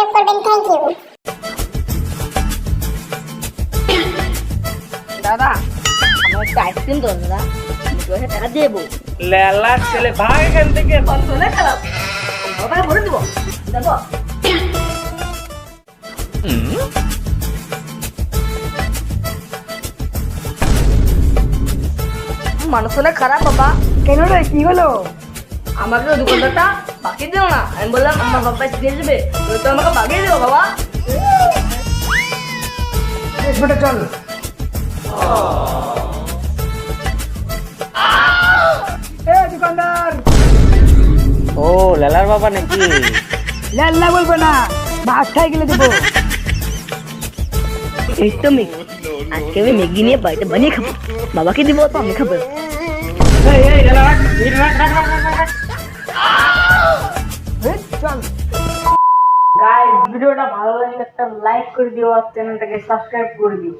Subscribe করবেন। Thank you. দাদা আমার একটা আইসক্রিম দো দাদা, 20 টাকা দেবো। লেলা ছেলে ভাগ এখান থেকে। চলে খেলাম, বাবা ভরে দিব দেখো। মানুষ হলে খারাপ বাবা। কেন রে, কি হলো? আমাকে ওই দোকানদারটা বাকি দিও না, আমি বললাম আমার বাবা দিয়ে দেবে, তুই তো আমাকে বাগিয়ে দিও বাবা। ছোট চল। এ দোকানদার, ও লেলার বাবা নাকি? লাল্লা বলবো না, ভাত খাই গেলে দেবো। এই তো ম্যাগি, আজকে আমি ম্যাগি নিয়ে বাড়িতে বানিয়ে খাবো, বাবাকে দিব তো আমি খাবো। এই লেলা রাখ, রাখ রাখ রাখ রাখ রাখ। চল। গাইস ভিডিওটা ভালো লাগলে একটা লাইক করে দিও আর চ্যানেলটাকে সাবস্ক্রাইব করে দিও।